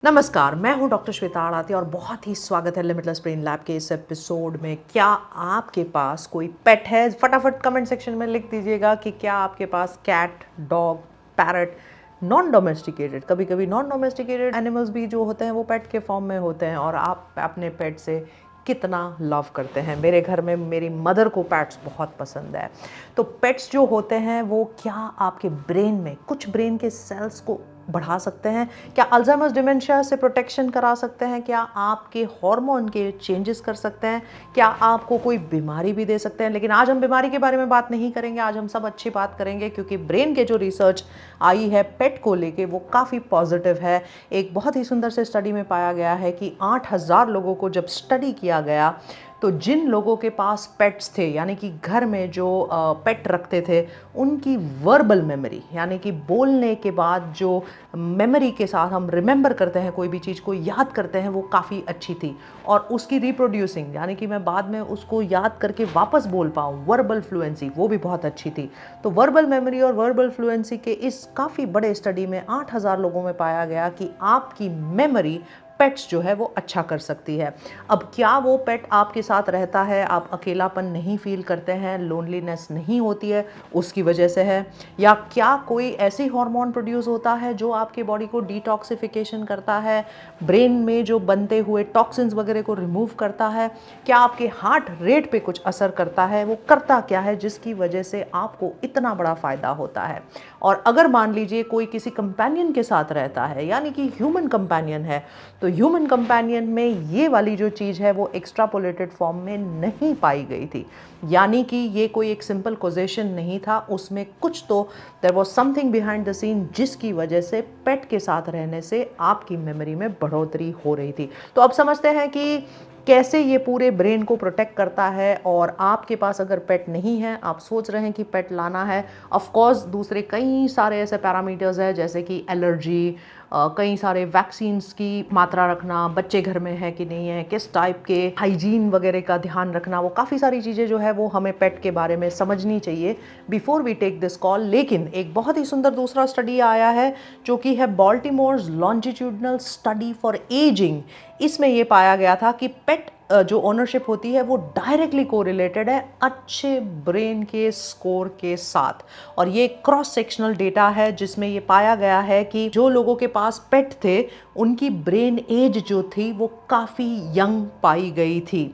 नमस्कार, मैं हूं डॉक्टर श्वेता आड़ाते और बहुत ही स्वागत है लिमिटलेस ब्रेन लैब के इस एपिसोड में। क्या आपके पास कोई पेट है? फटाफट कमेंट सेक्शन में लिख दीजिएगा कि क्या आपके पास cat, dog, parrot, non domesticated, कभी कभी नॉन डोमेस्टिकेटेड एनिमल्स भी जो होते हैं वो पेट के फॉर्म में होते हैं, और आप अपने पेट से कितना लव करते हैं। मेरे घर में मेरी मदर को पेट्स बहुत पसंद है। तो पेट्स जो होते हैं वो क्या आपके ब्रेन में कुछ ब्रेन के सेल्स को बढ़ा सकते हैं? क्या अल्जाइमर्स डिमेंशिया से प्रोटेक्शन करा सकते हैं? क्या आपके हार्मोन के चेंजेस कर सकते हैं? क्या आपको कोई बीमारी भी दे सकते हैं? लेकिन आज हम बीमारी के बारे में बात नहीं करेंगे, आज हम सब अच्छी बात करेंगे, क्योंकि ब्रेन के जो रिसर्च आई है पेट को लेके वो काफ़ी पॉजिटिव है। एक बहुत ही सुंदर से स्टडी में पाया गया है कि 8,000 लोगों को जब स्टडी किया गया तो जिन लोगों के पास पेट्स थे, यानी कि घर में जो पेट रखते थे, उनकी वर्बल मेमोरी, यानी कि बोलने के बाद जो मेमोरी के साथ हम रिमेंबर करते हैं, कोई भी चीज़ को याद करते हैं, वो काफ़ी अच्छी थी। और उसकी रिप्रोड्यूसिंग, यानी कि मैं बाद में उसको याद करके वापस बोल पाऊँ, वर्बल फ्लुएंसी, वो भी बहुत अच्छी थी। तो वर्बल मेमोरी और वर्बल फ्लुएंसी के इस काफ़ी बड़े स्टडी में 8,000 लोगों में पाया गया कि आपकी मेमोरी पेट्स जो है वो अच्छा कर सकती है। अब क्या वो पेट आपके साथ रहता है, आप अकेलापन नहीं फील करते हैं, लोनलीनेस नहीं होती है, उसकी वजह से है? या क्या कोई ऐसी हार्मोन प्रोड्यूस होता है जो आपके बॉडी को डिटॉक्सिफिकेशन करता है, ब्रेन में जो बनते हुए टॉक्सिन्स वगैरह को रिमूव करता है? क्या आपके हार्ट रेट पे कुछ असर करता है? वो करता क्या है जिसकी वजह से आपको इतना बड़ा फ़ायदा होता है? और अगर मान लीजिए कोई किसी कंपेनियन के साथ रहता है, यानी कि ह्यूमन कंपेनियन है, तो ह्यूमन कंपेनियन में ये वाली जो चीज़ है वो एक्स्ट्रापोलेटेड फॉर्म में नहीं पाई गई थी। यानी कि ये कोई एक सिंपल कोजेशन नहीं था, उसमें कुछ तो there was something behind the scene, जिसकी वजह से पेट के साथ रहने से आपकी मेमोरी में बढ़ोतरी हो रही थी। तो अब समझते हैं कि कैसे ये पूरे ब्रेन को प्रोटेक्ट करता है। और आपके पास अगर पेट नहीं है, आप सोच रहे हैं कि पेट लाना है, ऑफ कोर्स दूसरे कई सारे ऐसे पैरामीटर्स हैं, जैसे कि एलर्जी, कई सारे वैक्सीन्स की मात्रा रखना, बच्चे घर में है कि नहीं है, किस टाइप के हाइजीन वगैरह का ध्यान रखना, वो काफ़ी सारी चीज़ें जो है वो हमें पेट के बारे में समझनी चाहिए before we take this call. लेकिन एक बहुत ही सुंदर दूसरा स्टडी आया है जो कि है बॉल्टीमोर्स लॉन्जिट्यूडनल स्टडी फॉर एजिंग। इसमें ये पाया गया था कि पेट जो ओनरशिप होती है वो डायरेक्टली कोरिलेटेड है अच्छे ब्रेन के स्कोर के साथ। और ये क्रॉस सेक्शनल डेटा है जिसमें ये पाया गया है कि जो लोगों के पास पेट थे उनकी ब्रेन एज जो थी वो काफ़ी यंग पाई गई थी।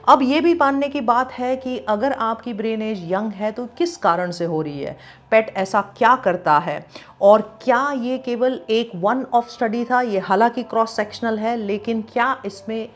अब ये भी मानने की बात है कि अगर आपकी ब्रेन एज यंग है तो किस कारण से हो रही है, पेट ऐसा क्या करता है, और क्या ये केवल एक वन ऑफ स्टडी था? ये हालांकि क्रॉस सेक्शनल है, लेकिन क्या इसमें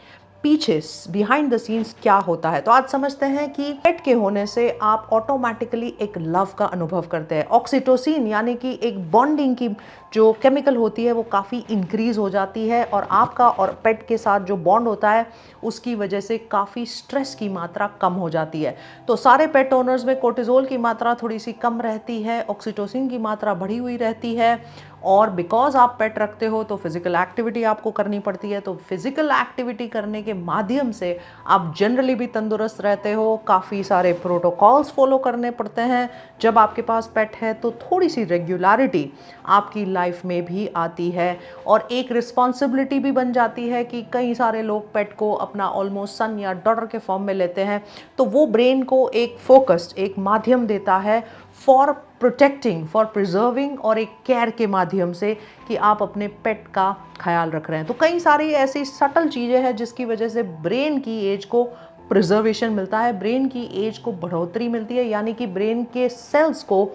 पीछे बिहाइंड द सीन्स क्या होता है? तो आज समझते हैं कि पेट के होने से आप ऑटोमेटिकली एक लव का अनुभव करते हैं। ऑक्सीटोसिन, यानी कि एक बॉन्डिंग की जो केमिकल होती है वो काफ़ी इंक्रीज हो जाती है, और आपका और पेट के साथ जो बॉन्ड होता है उसकी वजह से काफ़ी स्ट्रेस की मात्रा कम हो जाती है। तो सारे पेट ओनर्स में कोर्टिजोल की मात्रा थोड़ी सी कम रहती है, ऑक्सीटोसिन की मात्रा बढ़ी हुई रहती है। और बिकॉज आप पेट रखते हो तो फिजिकल एक्टिविटी आपको करनी पड़ती है, तो फिजिकल एक्टिविटी करने के माध्यम से आप जनरली भी तंदुरुस्त रहते हो। काफ़ी सारे प्रोटोकॉल्स फॉलो करने पड़ते हैं जब आपके पास पेट है, तो थोड़ी सी रेगुलरिटी आपकी लाइफ में भी आती है, और एक रिस्पॉन्सिबिलिटी भी बन जाती है कि कई सारे लोग पेट को अपना ऑलमोस्ट सन या डॉटर के फॉर्म में लेते हैं। तो वो ब्रेन को एक फोकस्ड, एक माध्यम देता है फॉर प्रोटेक्टिंग, फॉर प्रिजर्विंग, और एक केयर के माध्यम से कि आप अपने पेट का ख्याल रख रहे हैं। तो कई सारी ऐसी सटल चीज़ें हैं जिसकी वजह से ब्रेन की एज को प्रिजर्वेशन मिलता है, ब्रेन की एज को बढ़ोतरी मिलती है, यानी कि ब्रेन के सेल्स को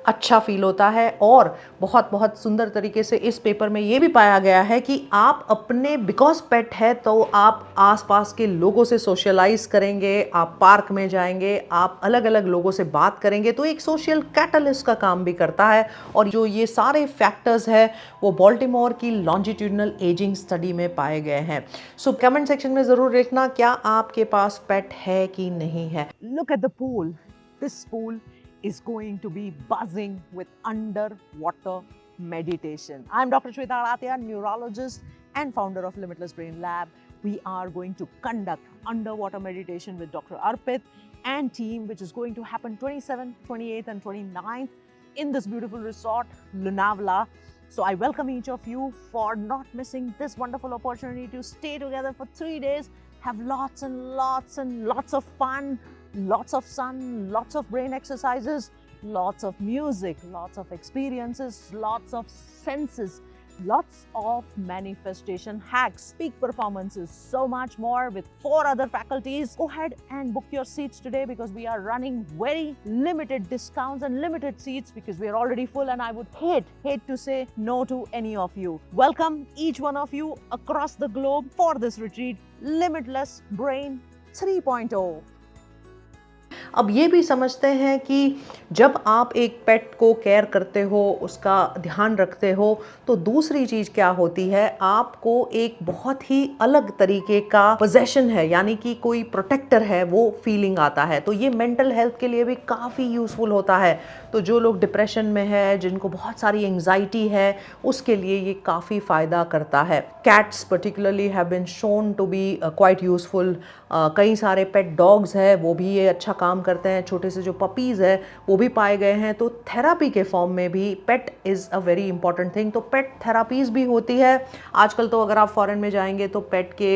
अच्छा फील होता है। और बहुत बहुत सुंदर तरीके से इस पेपर में ये भी पाया गया है कि आप अपने, बिकॉज पेट है तो आप आसपास के लोगों से सोशलाइज करेंगे, आप पार्क में जाएंगे, आप अलग अलग लोगों से बात करेंगे, तो एक सोशल कैटलिस्ट का काम भी करता है। और जो ये सारे फैक्टर्स है वो बॉल्टीमोर की लॉन्जिट्यूडनल एजिंग स्टडी में पाए गए हैं। सो कमेंट सेक्शन में ज़रूर लिखना क्या आपके पास पेट है कि नहीं है। Look at the pool, this pool is going to be buzzing with underwater meditation. I'm Dr. Shweta Aratia, neurologist and founder of Limitless Brain Lab. We are going to conduct underwater meditation with Dr. Arpit and team, which is going to happen 27th, 28th and 29th in this beautiful resort, Lonavala. So I welcome each of you for not missing this wonderful opportunity to stay together for 3 days, have lots and lots and lots of fun, lots of sun, lots of brain exercises, lots of music, lots of experiences, lots of senses, lots of manifestation hacks, peak performances, so much more with 4 other faculties. Go ahead and book your seats today because we are running very limited discounts and limited seats because we are already full, and I would hate to say no to any of you. Welcome each one of you across the globe for this retreat, Limitless Brain 3.0. अब ये भी समझते हैं कि जब आप एक पेट को केयर करते हो, उसका ध्यान रखते हो, तो दूसरी चीज़ क्या होती है, आपको एक बहुत ही अलग तरीके का पोजेशन है, यानी कि कोई प्रोटेक्टर है, वो फीलिंग आता है। तो ये मेंटल हेल्थ के लिए भी काफ़ी यूज़फुल होता है। तो जो लोग डिप्रेशन में है, जिनको बहुत सारी एंग्जाइटी है, उसके लिए ये काफ़ी फ़ायदा करता है। Cats particularly have been shown to be quite useful. कई सारे पेट डॉग्स हैं, वो भी ये अच्छा काम करते हैं। छोटे से जो पपीज़ है वो भी पाए गए हैं। तो थेरापी के फॉर्म में भी pet is a very important thing. तो पेट थेरापीज़ भी होती है आजकल। तो अगर आप फॉरेन में जाएंगे तो पेट के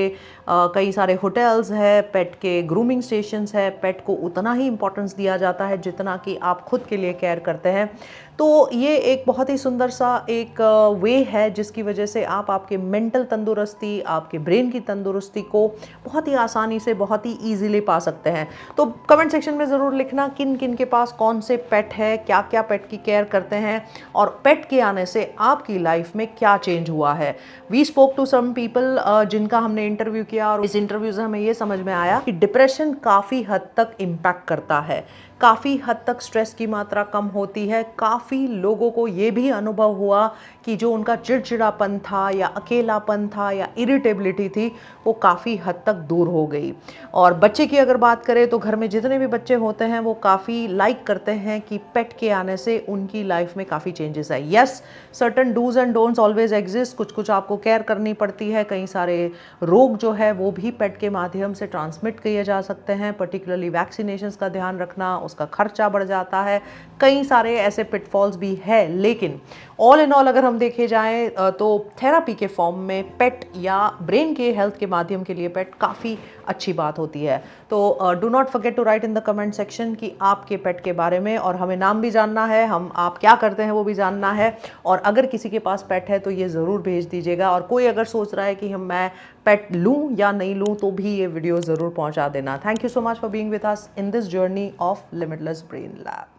कई सारे होटल्स है, पेट के ग्रूमिंग स्टेशंस है। पेट को उतना ही इंपॉर्टेंस दिया जाता है जितना कि आप खुद के लिए केयर करते हैं। तो ये एक बहुत ही सुंदर सा एक वे है जिसकी वजह से आप आपके मेंटल तंदुरुस्ती, आपके ब्रेन की तंदुरुस्ती को बहुत ही आसानी से, बहुत ही ईजिली पा सकते हैं। तो कमेंट सेक्शन में ज़रूर लिखना किन किन के पास कौन से पेट है, क्या क्या पेट की केयर करते हैं, और पेट के आने से आपकी लाइफ में क्या चेंज हुआ है। We spoke to some people जिनका हमने इंटरव्यू किया, और इस इंटरव्यू से हमें ये समझ में आया कि डिप्रेशन काफ़ी हद तक इम्पैक्ट करता है, काफ़ी हद तक स्ट्रेस की मात्रा कम होती है। काफ़ी लोगों को ये भी अनुभव हुआ कि जो उनका चिड़चिड़ापन था, या अकेलापन था, या इरिटेबिलिटी थी, वो काफ़ी हद तक दूर हो गई। और बच्चे की अगर बात करें तो घर में जितने भी बच्चे होते हैं वो काफ़ी लाइक करते हैं कि पेट के आने से उनकी लाइफ में काफ़ी चेंजेस आए। Yes, certain dos and don'ts always exist. कुछ कुछ आपको केयर करनी पड़ती है। कई सारे रोग जो है वो भी पेट के माध्यम से ट्रांसमिट किए जा सकते हैं। पर्टिकुलरली वैक्सीनेशंस का ध्यान रखना, उसका खर्चा बढ़ जाता है। कई सारे ऐसे पिटफॉल्स भी है, लेकिन ऑल इन ऑल अगर हम देखे जाएं तो थेरापी के फॉर्म में पेट या ब्रेन के हेल्थ के माध्यम के लिए पेट काफ़ी अच्छी बात होती है। तो do not forget to write in the comment section कि आपके पेट के बारे में, और हमें नाम भी जानना है, हम आप क्या करते हैं वो भी जानना है। और अगर किसी के पास पेट है तो ये ज़रूर भेज दीजिएगा। और कोई अगर सोच रहा है कि मैं पेट लूँ या नहीं लूँ तो भी ये वीडियो ज़रूर पहुँचा देना। Thank you so much for being with us in this journey of limitless brain lab.